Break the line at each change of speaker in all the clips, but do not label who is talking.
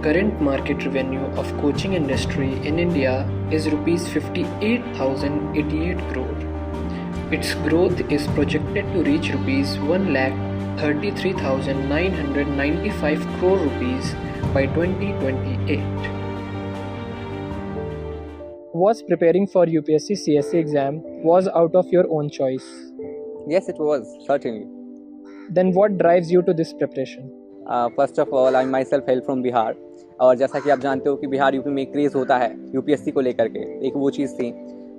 current market revenue of coaching industry in India is rupees 58,088 crore. Its growth is projected to reach rupees 1,33,995 crore rupees by 2028.
Was preparing for UPSC CSC exam was out of your own choice?
Yes, it was, certainly.
Then what drives you to this preparation?
First of all I my self help from Bihar, और जैसा कि आप जानते हो कि Bihar UP में craze होता है यूपीएससी को लेकर के, एक वो चीज़ थी।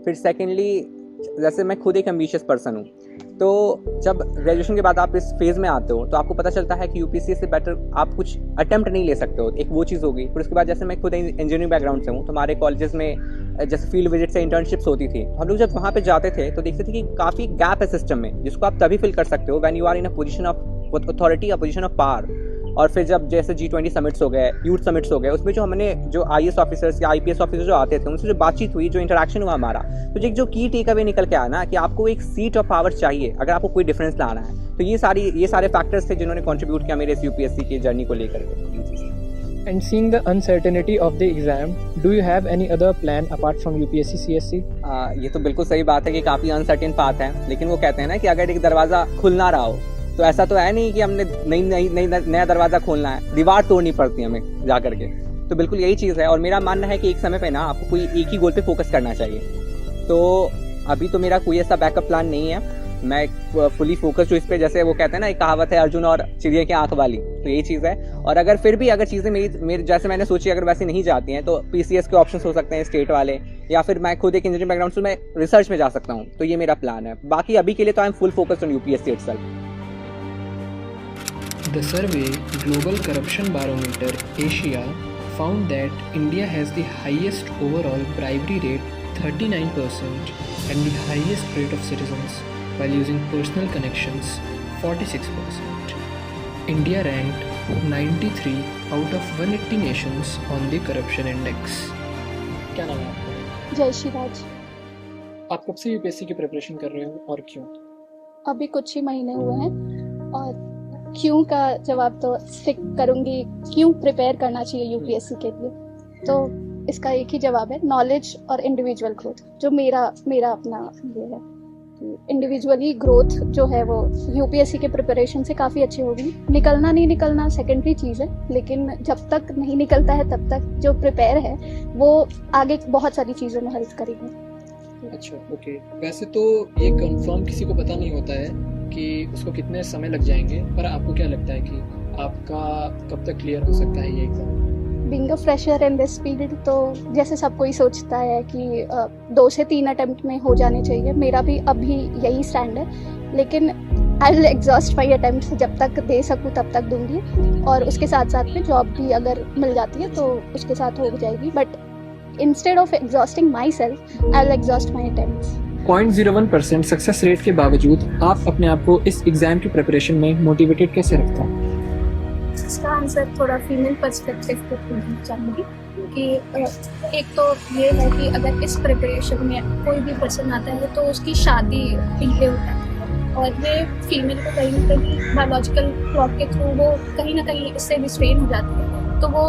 फिर सेकेंडली, जैसे मैं खुद एक एम्बिशियस पर्सन हूँ, तो जब ग्रेजुएशन के बाद आप इस फेज़ में आते हो तो आपको पता चलता है कि यूपीएससी से बेटर आप कुछ अटेम्प्ट नहीं ले सकते हो, एक वो चीज़ होगी। फिर उसके बाद जैसे मैं खुद इंजीनियरिंग बैकग्राउंड से हूँ, तो हमारे कॉलेजेस में जैसे फील्ड विजिट से इंटर्नशिप्स होती थी, तो हम लोग जब वहाँ पे जाते थे तो देखते थे कि काफ़ी गैप है सिस्टम में, जिसको आप तभी फिल कर सकते हो when you are in a position of authority, a position of power. और फिर जब जैसे G20 समिट्स हो गए, यूथ समिट्स हो गए, उसमें जो हमने जो IAS ऑफिसर्स या IPS ऑफिसर्स जो आते थे उनसे जो बातचीत हुई, जो इंटरेक्शन हुआ हमारा, तो जो की टेक अवे निकल के आया ना कि आपको एक सीट ऑफ पावर चाहिए अगर आपको कोई डिफरेंस लाना है। तो ये सारे फैक्टर्स थे जिन्होंने कंट्रीब्यूट किया मेरे इस यूपीएससी की जर्नी को लेकर के।
And seeing the uncertainty of the exam, do you have any other plan apart from UPSC CSC?
ये तो बिल्कुल सही बात है कि काफ़ी अनसर्टेन पाथ है, लेकिन वो कहते हैं ना कि अगर एक दरवाज़ा खुल ना रहा हो तो ऐसा तो है नहीं कि हमने नया दरवाज़ा खोलना है, दीवार तोड़नी पड़ती है हमें जा करके। तो बिल्कुल यही चीज़ है, और मेरा मानना है कि एक समय पे ना आपको कोई एक ही गोल पे फोकस करना चाहिए। तो अभी तो मेरा कोई ऐसा बैकअप प्लान नहीं है, मैं फुली फोकस्ड हूँ इस पर। जैसे वो कहते हैं ना, एक कहावत है अर्जुन और चिड़िया की आंख वाली, तो यही चीज़ है। और अगर फिर भी अगर चीज़ें मेरी जैसे मैंने सोची अगर वैसे नहीं जाती हैं तो PCS के ऑप्शंस हो सकते हैं स्टेट वाले, या फिर मैं खुद एक इंजीनियरिंग बैकग्राउंड से मैं रिसर्च में जा सकता हूँ। तो ये मेरा प्लान है। बाकी अभी के लिए तो I am full focused on UPSC itself.
The survey Global Corruption Barometer Asia found that India has the highest overall bribery rate, 39%, and the highest rate of citizens while using personal connections, 46%. India ranked 93 out of 180 nations on the corruption index.
क्या नाम है आपका?
जय श्री राज।
आप कब से UPSC की preparation कर रहे हो और क्यों?
अभी कुछ ही महीने हुए हैं, और क्यों का जवाब तो स्टिक करूंगी, क्यों प्रिपेयर करना चाहिए UPSC के लिए। तो इसका एक ही जवाब है, नॉलेज और इंडिविजुअल ग्रोथ, जो मेरा अपना ये है। इंडिविजुअली ग्रोथ जो है वो UPSC के प्रिपरेशन से काफ़ी अच्छी होगी। निकलना नहीं निकलना सेकेंडरी चीज़ है, लेकिन जब तक नहीं निकलता है तब तक जो प्रिपेयर है वो आगे बहुत सारी चीज़ों में हेल्प करेगी।
अच्छा, ओके। वैसे तो ये कंफर्म किसी को पता नहीं होता है कि उसको कितने समय लग जाएंगे, पर आपको क्या लगता है कि आपका कब तक क्लियर हो सकता है ये exam?
Being a fresher in this field, तो जैसे सब कोई सोचता है कि 2 से 3 अटेम्प्ट में हो जाने चाहिए। मेरा भी अभी यही स्टैंड है, लेकिन I will exhaust my attempt, जब तक दे सकूँ तब तक दूंगी। और उसके साथ साथ में जॉब भी अगर मिल जाती है तो उसके साथ हो जाएगी। But instead of exhausting my self, I will exhaust my attempts.
0.01% success rate के बावजूद आप अपने आप को इस एग्ज़ाम की प्रिपरेशन में मोटिवेटेड कैसे रखते हैं?
इसका आंसर थोड़ा फीमेल पर्सपेक्टिव पे पूछना चाहूँगी कि एक तो ये है कि अगर इस प्रिपरेशन में कोई भी पर्सन आता है तो उसकी शादी डिले हो जाती है, और ये फीमेल को कहीं ना कहीं बायोलॉजिकल क्लॉक के थ्रू वो कहीं ना कहीं इससे रिस्ट्रेन हो जाती है। तो वो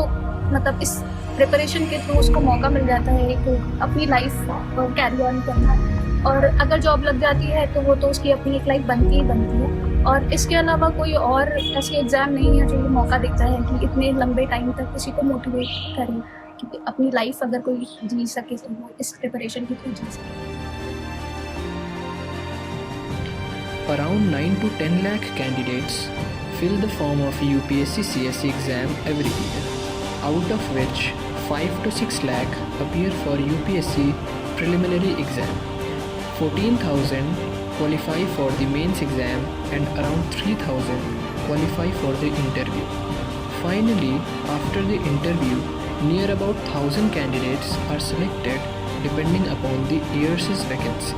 मतलब इस प्रिपरेशन के थ्रू उसको मौका मिल जाता है कि अपनी लाइफ कैरी ऑन करना है, और अगर जॉब लग जाती है तो वो तो उसकी अपनी एक लाइफ बनती है। और इसके अलावा कोई और ऐसी एग्ज़ाम नहीं है जो ये मौका देता है कि इतने लंबे टाइम तक किसी को मोटिवेट करें कि अपनी लाइफ अगर कोई जी सके तो वो इस प्रिपरेशन के थ्रू जी सके।
Around 9 to 10 lakh candidates fill the form of UPSC CSC exam every year, out of which 5 to 6 lakh appear for UPSC preliminary exam. 14,000 qualify for the mains exam and around 3,000 qualify for the interview. Finally, after the interview, near about 1,000 candidates are selected depending upon the year's vacancy.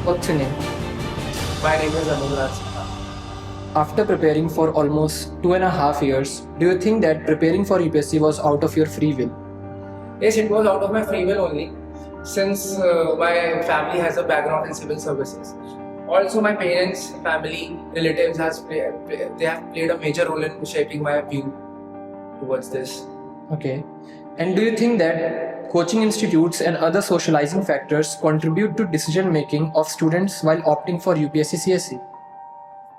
What's your name?
My name is Anurag.
After preparing for almost 2.5 years, do you think that preparing for UPSC was out of your free will?
Yes, it was out of my free will only, since my family has a background in civil services. Also, my parents, family, relatives they have played a major role in shaping my view. towards this.
Okay. And do you think that coaching institutes and other socializing factors contribute to decision making of students while opting for UPSC CSE?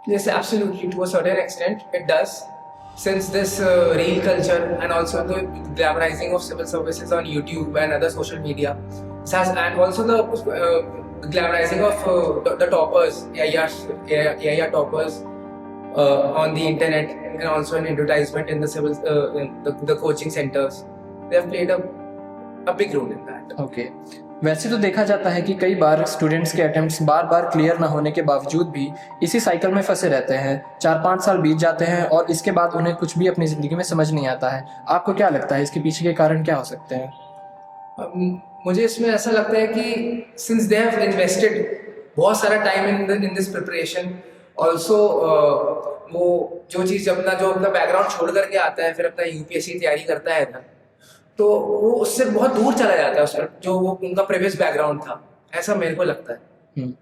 Yes, absolutely. To a certain extent, it does. Since this reel culture and also the glamorizing of civil services on YouTube and other social media, and also the glamorizing of the toppers, AIR toppers on the internet, and also an advertisement in the civil, the coaching centers, they have played a big role in that.
Okay वैसे तो देखा जाता है कि कई बार students के attempts बार बार clear ना होने के बावजूद भी इसी साइकिल में फंसे रहते हैं 4-5 साल बीत जाते हैं और इसके बाद उन्हें कुछ भी अपनी ज़िंदगी में समझ नहीं आता है आपको क्या लगता है इसके पीछे के कारण क्या हो सकते हैं
मुझे इसमें ऐसा लगता है कि सिंस दे हैव इन्वेस्टेड बहुत सारा time in this preparation also वो जो अपना बैकग्राउंड छोड़ करके आता है फिर अपना यूपीएससी तैयारी करता है ना तो वो उससे बहुत दूर चला जाता है उसका जो वो उनका प्रीवियस बैकग्राउंड था ऐसा मेरे को लगता है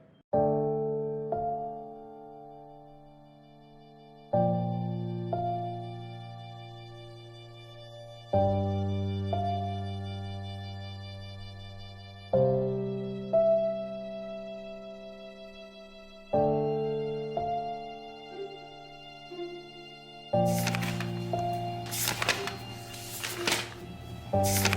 Hmm.